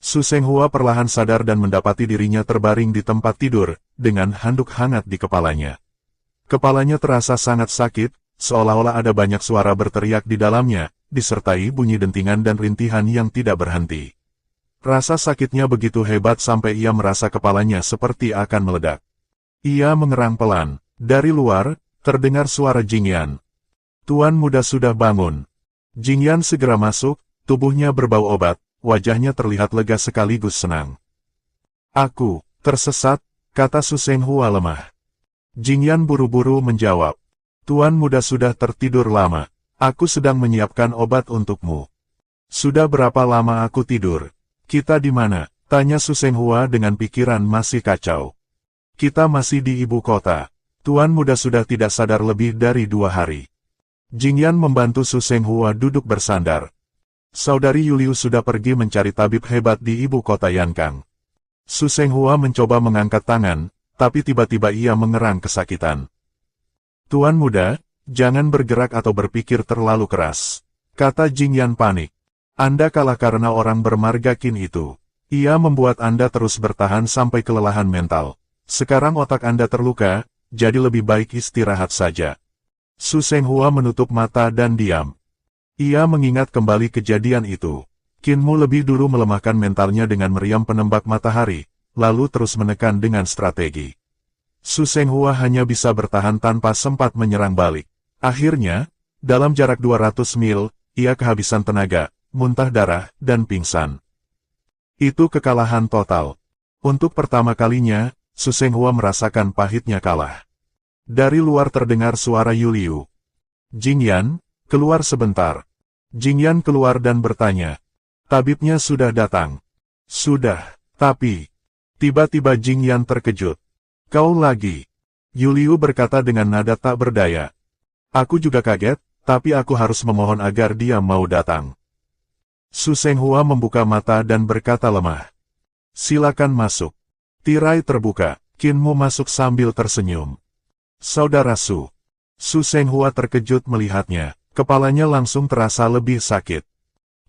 Su Senghua perlahan sadar dan mendapati dirinya terbaring di tempat tidur, dengan handuk hangat di kepalanya. Kepalanya terasa sangat sakit, seolah-olah ada banyak suara berteriak di dalamnya, disertai bunyi dentingan dan rintihan yang tidak berhenti. Rasa sakitnya begitu hebat sampai ia merasa kepalanya seperti akan meledak. Ia mengerang pelan. Dari luar, terdengar suara Jingyan. "Tuan muda sudah bangun." Jingyan segera masuk, tubuhnya berbau obat, wajahnya terlihat lega sekaligus senang. "Aku tersesat," kata Su Senghua lemah. Jingyan buru-buru menjawab, "Tuan muda sudah tertidur lama. Aku sedang menyiapkan obat untukmu." "Sudah berapa lama aku tidur? Kita di mana?" tanya Su Senghua dengan pikiran masih kacau. "Kita masih di ibu kota. Tuan muda sudah tidak sadar lebih dari 2 hari." Jingyan membantu Su Senghua duduk bersandar. Saudari Yuliu sudah pergi mencari tabib hebat di ibu kota Yankang. Su Senghua mencoba mengangkat tangan, tapi tiba-tiba ia mengerang kesakitan. "Tuan muda, jangan bergerak atau berpikir terlalu keras," kata Jingyan panik. "Anda kalah karena orang bermarga Qin itu. Ia membuat Anda terus bertahan sampai kelelahan mental. Sekarang otak Anda terluka, jadi lebih baik istirahat saja." Su Senghua menutup mata dan diam. Ia mengingat kembali kejadian itu. Qinmu lebih dulu melemahkan mentalnya dengan meriam penembak matahari, lalu terus menekan dengan strategi. Su Senghua hanya bisa bertahan tanpa sempat menyerang balik. Akhirnya, dalam jarak 200 mil, ia kehabisan tenaga, muntah darah, dan pingsan. Itu kekalahan total. Untuk pertama kalinya, Su Senghua merasakan pahitnya kalah. Dari luar terdengar suara Yuliu. "Jingyan, keluar sebentar." Jingyan keluar dan bertanya, "Tabibnya sudah datang?" "Sudah, tapi..." Tiba-tiba Jingyan terkejut. "Kau lagi?" Yuliu berkata dengan nada tak berdaya. "Aku juga kaget, tapi aku harus memohon agar dia mau datang." Su Senghua membuka mata dan berkata lemah, "Silakan masuk." Tirai terbuka, Qinmu masuk sambil tersenyum. "Saudara Su." Su Senghua terkejut melihatnya, kepalanya langsung terasa lebih sakit.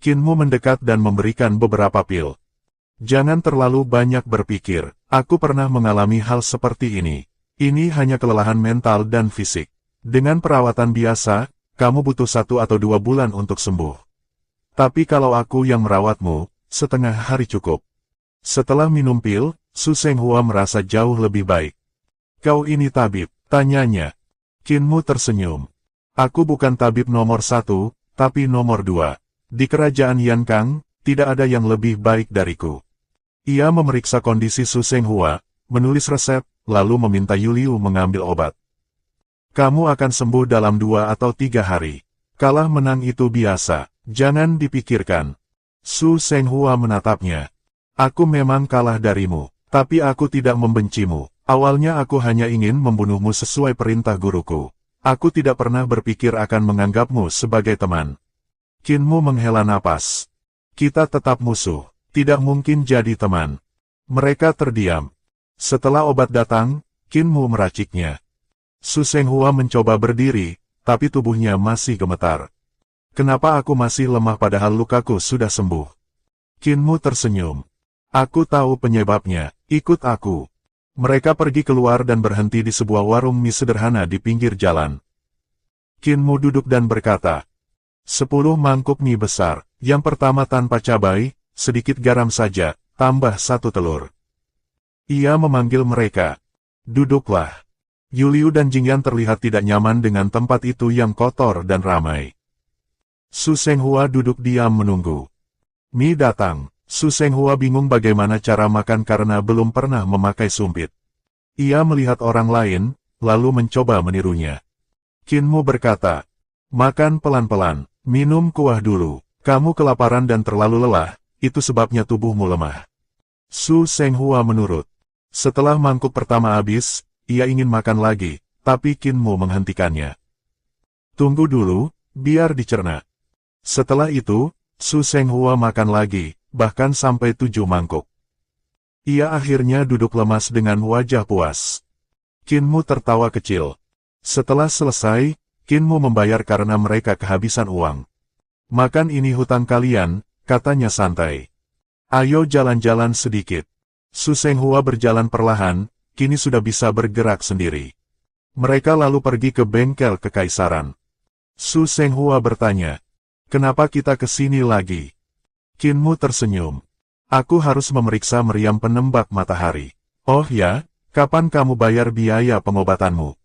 Qinmu mendekat dan memberikan beberapa pil. "Jangan terlalu banyak berpikir, aku pernah mengalami hal seperti ini. Ini hanya kelelahan mental dan fisik. Dengan perawatan biasa, kamu butuh 1 atau 2 bulan untuk sembuh. Tapi kalau aku yang merawatmu, setengah hari cukup." Setelah minum pil, Su Senghua merasa jauh lebih baik. "Kau ini tabib?" tanyanya. Qinmu tersenyum. "Aku bukan tabib nomor 1, tapi nomor 2. Di kerajaan Yankang, tidak ada yang lebih baik dariku." Ia memeriksa kondisi Su Senghua, menulis resep, lalu meminta Yuliu mengambil obat. "Kamu akan sembuh dalam 2 atau 3 hari. Kalah menang itu biasa, jangan dipikirkan." Su Senghua menatapnya. "Aku memang kalah darimu, tapi aku tidak membencimu. Awalnya aku hanya ingin membunuhmu sesuai perintah guruku. Aku tidak pernah berpikir akan menganggapmu sebagai teman." Qinmu menghela napas. "Kita tetap musuh, tidak mungkin jadi teman." Mereka terdiam. Setelah obat datang, Qinmu meraciknya. Su Senghua mencoba berdiri, tapi tubuhnya masih gemetar. "Kenapa aku masih lemah padahal lukaku sudah sembuh?" Qinmu tersenyum. "Aku tahu penyebabnya, ikut aku." Mereka pergi keluar dan berhenti di sebuah warung mie sederhana di pinggir jalan. Qinmu duduk dan berkata, 10 mangkuk mie besar, yang pertama tanpa cabai, sedikit garam saja, tambah 1 telur." Ia memanggil mereka. "Duduklah." Yuliu dan Jingyan terlihat tidak nyaman dengan tempat itu yang kotor dan ramai. Su Senghua duduk diam menunggu. Mie datang. Su Senghua bingung bagaimana cara makan karena belum pernah memakai sumpit. Ia melihat orang lain, lalu mencoba menirunya. Qinmu berkata, "Makan pelan-pelan, minum kuah dulu. Kamu kelaparan dan terlalu lelah, itu sebabnya tubuhmu lemah." Su Senghua menurut. Setelah mangkuk pertama habis, ia ingin makan lagi, tapi Qinmu menghentikannya. "Tunggu dulu, biar dicerna." Setelah itu, Su Senghua makan lagi, bahkan sampai 7 mangkuk. Ia akhirnya duduk lemas dengan wajah puas. Qinmu tertawa kecil. Setelah selesai, Qinmu membayar karena mereka kehabisan uang. "Makan ini hutang kalian," katanya santai. Ayo jalan-jalan sedikit. Su Senghua berjalan perlahan, kini sudah bisa bergerak sendiri. Mereka lalu pergi ke bengkel kekaisaran. Su Senghua bertanya, "Kenapa kita ke sini lagi?" Qin Mu tersenyum. "Aku harus memeriksa meriam penembak matahari." "Oh ya, kapan kamu bayar biaya pengobatanmu?"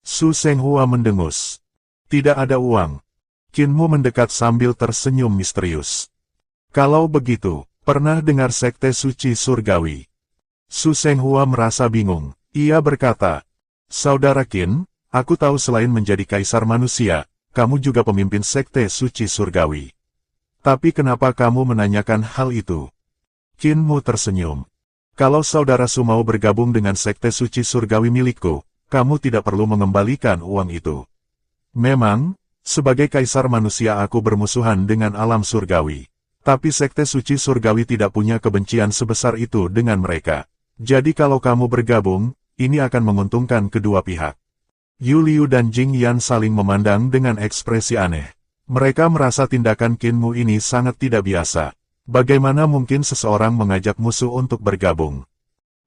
Su Senghua mendengus. "Tidak ada uang." Qin Mu mendekat sambil tersenyum misterius. "Kalau begitu, pernah dengar sekte suci surgawi?" Su Senghua merasa bingung. Ia berkata, "Saudara Qin, aku tahu selain menjadi kaisar manusia, kamu juga pemimpin sekte suci surgawi. Tapi kenapa kamu menanyakan hal itu?" Qin Mu tersenyum. "Kalau saudara Su mau bergabung dengan sekte suci surgawi milikku, kamu tidak perlu mengembalikan uang itu. Memang, sebagai kaisar manusia aku bermusuhan dengan alam surgawi. Tapi sekte suci surgawi tidak punya kebencian sebesar itu dengan mereka. Jadi kalau kamu bergabung, ini akan menguntungkan kedua pihak." Yu Liu dan Jing Yan saling memandang dengan ekspresi aneh. Mereka merasa tindakan Qin Mu ini sangat tidak biasa. Bagaimana mungkin seseorang mengajak musuh untuk bergabung?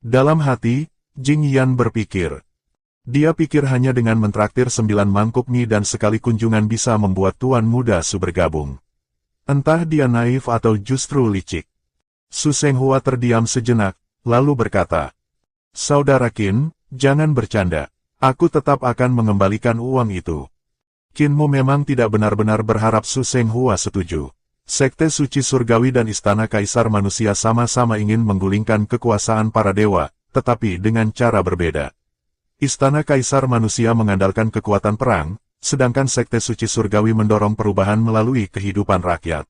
Dalam hati, Jing Yan berpikir. Dia pikir hanya dengan mentraktir 9 mangkuk mie dan sekali kunjungan bisa membuat tuan muda Su bergabung. Entah dia naif atau justru licik. Su Senghua terdiam sejenak, lalu berkata, "Saudara Qin, jangan bercanda. Aku tetap akan mengembalikan uang itu." Qin Mu memang tidak benar-benar berharap Su Senghua setuju. Sekte suci surgawi dan istana kaisar manusia sama-sama ingin menggulingkan kekuasaan para dewa, tetapi dengan cara berbeda. Istana kaisar manusia mengandalkan kekuatan perang, sedangkan sekte suci surgawi mendorong perubahan melalui kehidupan rakyat.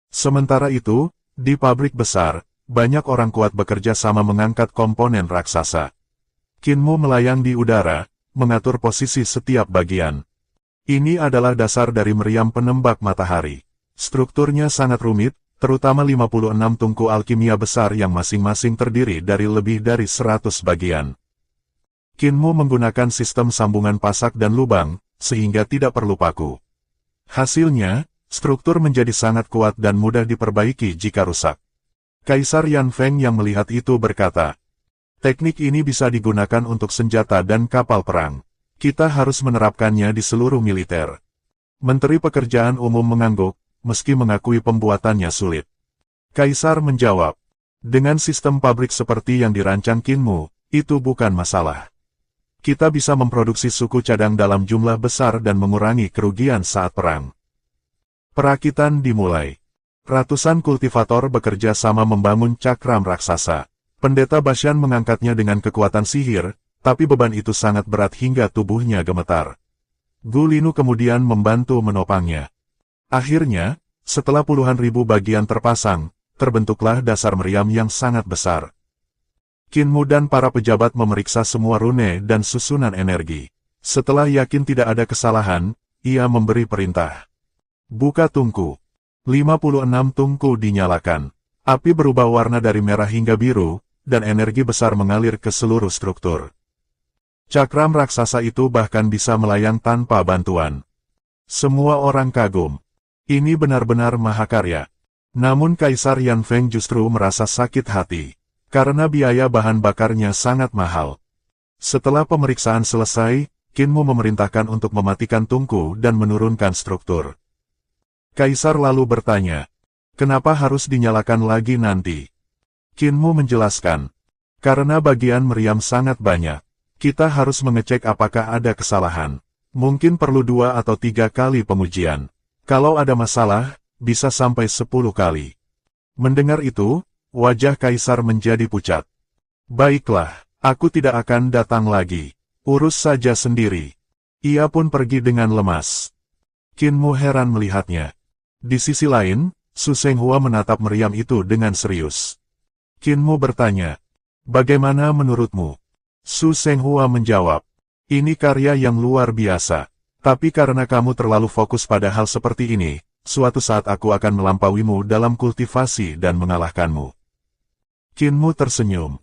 Sementara itu, di pabrik besar, banyak orang kuat bekerja sama mengangkat komponen raksasa. Qin Mu melayang di udara, mengatur posisi setiap bagian. Ini adalah dasar dari meriam penembak matahari. Strukturnya sangat rumit, terutama 56 tungku alkimia besar yang masing-masing terdiri dari lebih dari 100 bagian. Qin Mu menggunakan sistem sambungan pasak dan lubang, sehingga tidak perlu paku. Hasilnya, struktur menjadi sangat kuat dan mudah diperbaiki jika rusak. Kaisar Yan Feng yang melihat itu berkata, "Teknik ini bisa digunakan untuk senjata dan kapal perang. Kita harus menerapkannya di seluruh militer." Menteri Pekerjaan Umum mengangguk, meski mengakui pembuatannya sulit. Kaisar menjawab, "Dengan sistem pabrik seperti yang dirancang Qin Mu, itu bukan masalah. Kita bisa memproduksi suku cadang dalam jumlah besar dan mengurangi kerugian saat perang." Perakitan dimulai. Ratusan kultivator bekerja sama membangun cakram raksasa. Pendeta Bashan mengangkatnya dengan kekuatan sihir, tapi beban itu sangat berat hingga tubuhnya gemetar. Gu Linu kemudian membantu menopangnya. Akhirnya, setelah puluhan ribu bagian terpasang, terbentuklah dasar meriam yang sangat besar. Qin Mu dan para pejabat memeriksa semua rune dan susunan energi. Setelah yakin tidak ada kesalahan, ia memberi perintah. "Buka tungku." 56 tungku dinyalakan. Api berubah warna dari merah hingga biru, dan energi besar mengalir ke seluruh struktur. Cakram raksasa itu bahkan bisa melayang tanpa bantuan. Semua orang kagum. Ini benar-benar mahakarya. Namun Kaisar Yan Feng justru merasa sakit hati. Karena biaya bahan bakarnya sangat mahal. Setelah pemeriksaan selesai, Qin Mu memerintahkan untuk mematikan tungku dan menurunkan struktur. Kaisar lalu bertanya, "Kenapa harus dinyalakan lagi nanti?" Qin Mu menjelaskan, "Karena bagian meriam sangat banyak. Kita harus mengecek apakah ada kesalahan. Mungkin perlu 2 atau 3 kali pengujian. Kalau ada masalah, bisa sampai 10 kali." Mendengar itu, wajah Kaisar menjadi pucat. "Baiklah, aku tidak akan datang lagi. Urus saja sendiri." Ia pun pergi dengan lemas. Qin Mu heran melihatnya. Di sisi lain, Su Senghua menatap meriam itu dengan serius. Qin Mu bertanya, "Bagaimana menurutmu?" Su Senghua menjawab, "Ini karya yang luar biasa. Tapi karena kamu terlalu fokus pada hal seperti ini, suatu saat aku akan melampauimu dalam kultivasi dan mengalahkanmu." Qin Mu tersenyum.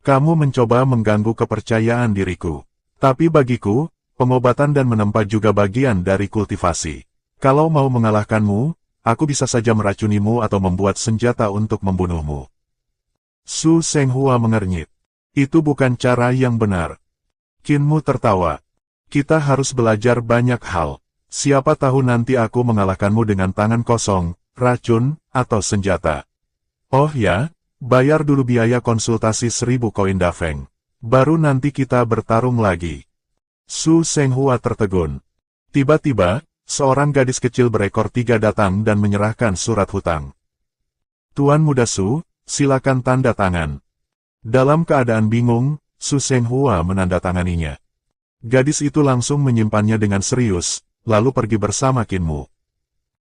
"Kamu mencoba mengganggu kepercayaan diriku. Tapi bagiku, pengobatan dan menempa juga bagian dari kultivasi. Kalau mau mengalahkanmu, aku bisa saja meracunimu atau membuat senjata untuk membunuhmu. Su Senghua mengernyit. Itu bukan cara yang benar. Qin Mu tertawa. Kita harus belajar banyak hal. Siapa tahu nanti aku mengalahkanmu dengan tangan kosong, racun, atau senjata. Oh ya, bayar dulu biaya konsultasi 1000 koin dafeng. Baru nanti kita bertarung lagi. Su Senghua tertegun. Tiba-tiba, seorang gadis kecil berekor 3 datang dan menyerahkan surat hutang. Tuan Muda Su, silakan tanda tangan. Dalam keadaan bingung, Su Senghua menandatanganinya. Gadis itu langsung menyimpannya dengan serius, lalu pergi bersama Qin Mu.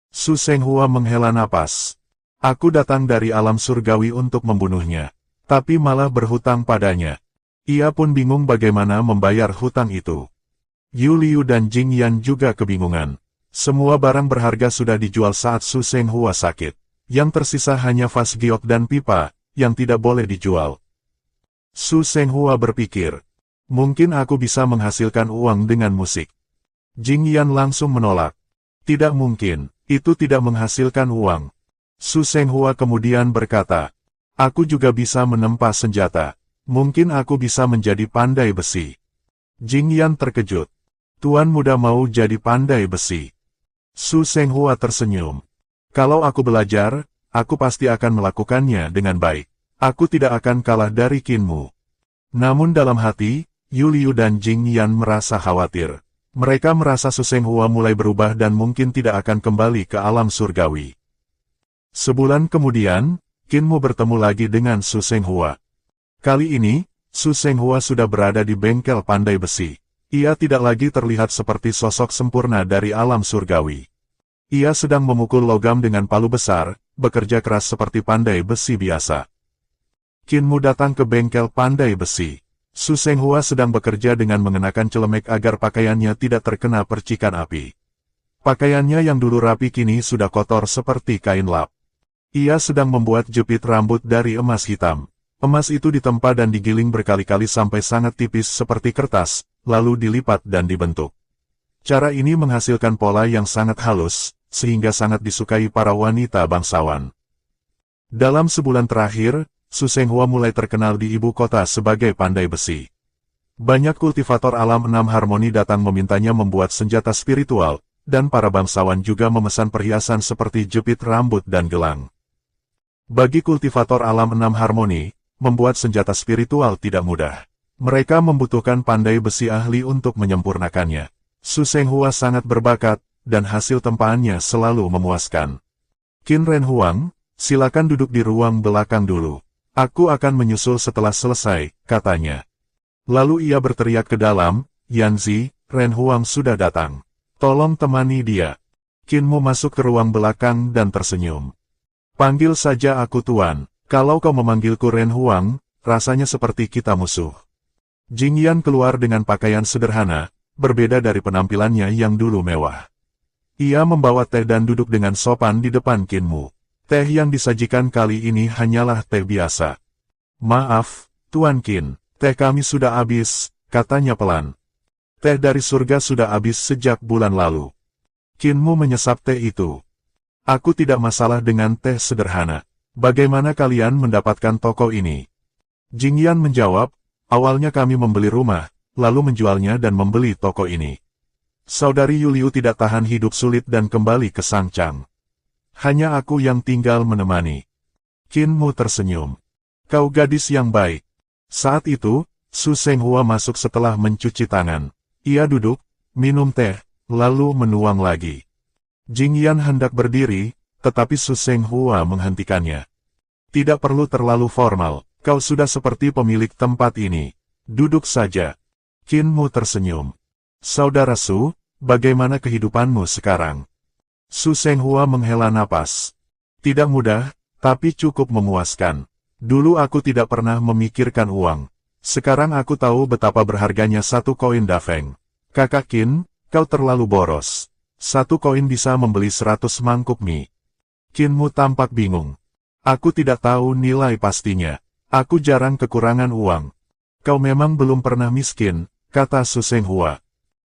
Su Senghua menghela napas. Aku datang dari alam surgawi untuk membunuhnya, tapi malah berhutang padanya. Ia pun bingung bagaimana membayar hutang itu. Yu Liu dan Jing Yan juga kebingungan. Semua barang berharga sudah dijual saat Su Senghua sakit. Yang tersisa hanya vas giok dan pipa, yang tidak boleh dijual. Su Senghua berpikir, mungkin aku bisa menghasilkan uang dengan musik. Jing Yan langsung menolak. Tidak mungkin, itu tidak menghasilkan uang. Su Senghua kemudian berkata, aku juga bisa menempa senjata. Mungkin aku bisa menjadi pandai besi. Jing Yan terkejut. Tuan Muda mau jadi pandai besi. Su Senghua tersenyum. Kalau aku belajar, aku pasti akan melakukannya dengan baik. Aku tidak akan kalah dari Qin Mu. Namun dalam hati, Yu Liu dan Jing Yan merasa khawatir. Mereka merasa Su Senghua mulai berubah dan mungkin tidak akan kembali ke alam surgawi. Sebulan kemudian, Qin Mu bertemu lagi dengan Su Senghua. Kali ini, Su Senghua sudah berada di bengkel pandai besi. Ia tidak lagi terlihat seperti sosok sempurna dari alam surgawi. Ia sedang memukul logam dengan palu besar, bekerja keras seperti pandai besi biasa. Qin Mu datang ke bengkel pandai besi. Su Senghua sedang bekerja dengan mengenakan celemek agar pakaiannya tidak terkena percikan api. Pakaiannya yang dulu rapi kini sudah kotor seperti kain lap. Ia sedang membuat jepit rambut dari emas hitam. Emas itu ditempa dan digiling berkali-kali sampai sangat tipis seperti kertas, lalu dilipat dan dibentuk. Cara ini menghasilkan pola yang sangat halus, sehingga sangat disukai para wanita bangsawan. Dalam sebulan terakhir, Su Senghua mulai terkenal di ibu kota sebagai pandai besi. Banyak kultivator alam 6 harmoni datang memintanya membuat senjata spiritual, dan para bangsawan juga memesan perhiasan seperti jepit rambut dan gelang. Bagi kultivator alam 6 harmoni, membuat senjata spiritual tidak mudah. Mereka membutuhkan pandai besi ahli untuk menyempurnakannya. Su Senghua sangat berbakat, dan hasil tempaannya selalu memuaskan. Qin Ren Huang, silakan duduk di ruang belakang dulu. Aku akan menyusul setelah selesai, katanya. Lalu ia berteriak ke dalam, Yanzi, Ren Huang sudah datang. Tolong temani dia. Qin Mu masuk ke ruang belakang dan tersenyum. Panggil saja aku Tuan. Kalau kau memanggilku Ren Huang, rasanya seperti kita musuh. Jing Yan keluar dengan pakaian sederhana, berbeda dari penampilannya yang dulu mewah. Ia membawa teh dan duduk dengan sopan di depan Qin Mu. Teh yang disajikan kali ini hanyalah teh biasa. Maaf, Tuan Qin, teh kami sudah habis, katanya pelan. Teh dari surga sudah habis sejak bulan lalu. Qin Mu menyesap teh itu. Aku tidak masalah dengan teh sederhana. Bagaimana kalian mendapatkan toko ini? Jing Yan menjawab, awalnya kami membeli rumah, lalu menjualnya dan membeli toko ini. Saudari Yu Liu tidak tahan hidup sulit dan kembali ke Sangchang. Hanya aku yang tinggal menemani. Qin Mu tersenyum. Kau gadis yang baik. Saat itu, Su Senghua masuk setelah mencuci tangan. Ia duduk, minum teh, lalu menuang lagi. Jing Yan hendak berdiri, tetapi Su Senghua menghentikannya. Tidak perlu terlalu formal, kau sudah seperti pemilik tempat ini. Duduk saja. Qin Mu tersenyum. Saudara Su, bagaimana kehidupanmu sekarang? Su Senghua menghela napas. Tidak mudah, tapi cukup memuaskan. Dulu aku tidak pernah memikirkan uang. Sekarang aku tahu betapa berharganya 1 koin dafeng. Kakak Qin, kau terlalu boros. 1 koin bisa membeli 100 mangkuk mie. Qin Mu tampak bingung. Aku tidak tahu nilai pastinya. Aku jarang kekurangan uang. Kau memang belum pernah miskin, kata Su Senghua.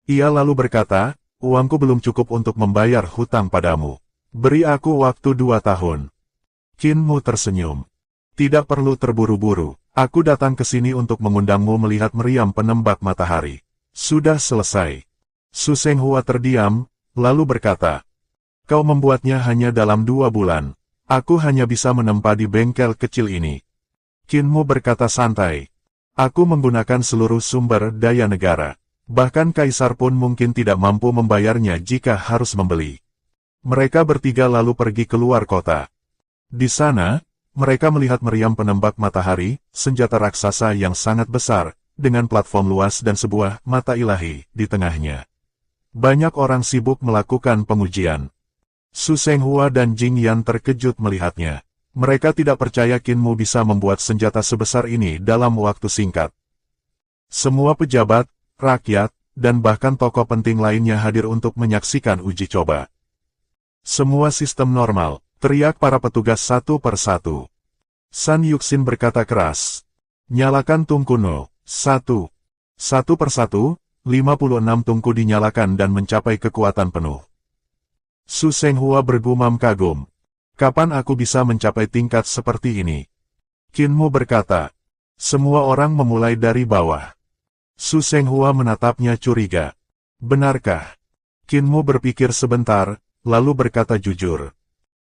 Ia lalu berkata, uangku belum cukup untuk membayar hutang padamu. Beri aku waktu 2 tahun. Qin Mu tersenyum. Tidak perlu terburu-buru. Aku datang ke sini untuk mengundangmu melihat meriam penembak matahari. Sudah selesai. Su Senghua terdiam, lalu berkata, kau membuatnya hanya dalam 2 bulan. Aku hanya bisa menempa di bengkel kecil ini. Qin Mu berkata santai. Aku menggunakan seluruh sumber daya negara. Bahkan kaisar pun mungkin tidak mampu membayarnya jika harus membeli. Mereka bertiga lalu pergi keluar kota. Di sana, mereka melihat meriam penembak matahari, senjata raksasa yang sangat besar, dengan platform luas dan sebuah mata ilahi di tengahnya. Banyak orang sibuk melakukan pengujian. Su Senghua dan Jing Yan terkejut melihatnya. Mereka tidak percaya Qin Mu bisa membuat senjata sebesar ini dalam waktu singkat. Semua pejabat, rakyat, dan bahkan tokoh penting lainnya hadir untuk menyaksikan uji coba. Semua sistem normal, teriak para petugas satu per satu. San Yuxin berkata keras. Nyalakan tungku No. 1. Satu per satu, 56 tungku dinyalakan dan mencapai kekuatan penuh. Su Senghua bergumam kagum. Kapan aku bisa mencapai tingkat seperti ini? Qin Mu berkata. Semua orang memulai dari bawah. Su Senghua menatapnya curiga. Benarkah? Qin Mu berpikir sebentar, lalu berkata jujur.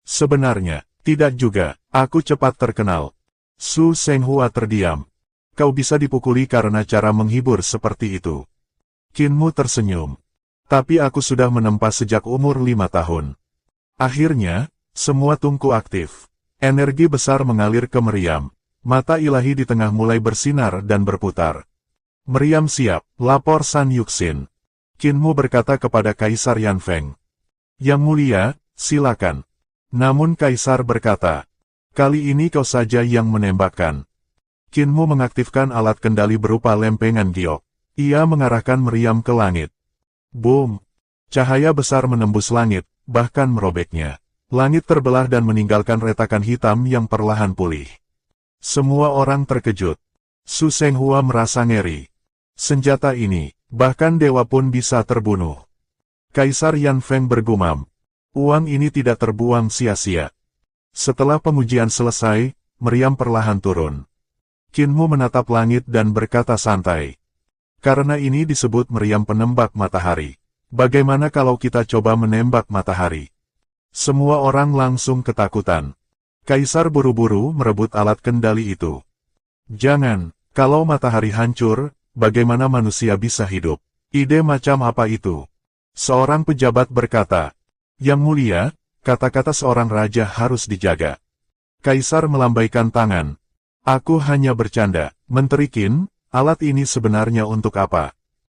Sebenarnya, tidak juga, aku cepat terkenal. Su Senghua terdiam. Kau bisa dipukuli karena cara menghibur seperti itu. Qin Mu tersenyum. Tapi aku sudah menempa sejak umur 5 tahun. Akhirnya, semua tungku aktif. Energi besar mengalir ke meriam. Mata ilahi di tengah mulai bersinar dan berputar. Meriam siap, lapor San Yuxin. Qin Mu berkata kepada Kaisar Yan Feng. Yang mulia, silakan. Namun Kaisar berkata, kali ini kau saja yang menembakkan. Qin Mu mengaktifkan alat kendali berupa lempengan giok. Ia mengarahkan meriam ke langit. Boom! Cahaya besar menembus langit, bahkan merobeknya. Langit terbelah dan meninggalkan retakan hitam yang perlahan pulih. Semua orang terkejut. Su Senghua merasa ngeri. Senjata ini, bahkan dewa pun bisa terbunuh. Kaisar Yan Feng bergumam. Uang ini tidak terbuang sia-sia. Setelah pengujian selesai, meriam perlahan turun. Qin Mu menatap langit dan berkata santai. Karena ini disebut meriam penembak matahari. Bagaimana kalau kita coba menembak matahari? Semua orang langsung ketakutan. Kaisar buru-buru merebut alat kendali itu. Jangan, kalau matahari hancur, bagaimana manusia bisa hidup? Ide macam apa itu? Seorang pejabat berkata, Yang mulia, kata-kata seorang raja harus dijaga. Kaisar melambaikan tangan. Aku hanya bercanda, Menteri Qin, alat ini sebenarnya untuk apa?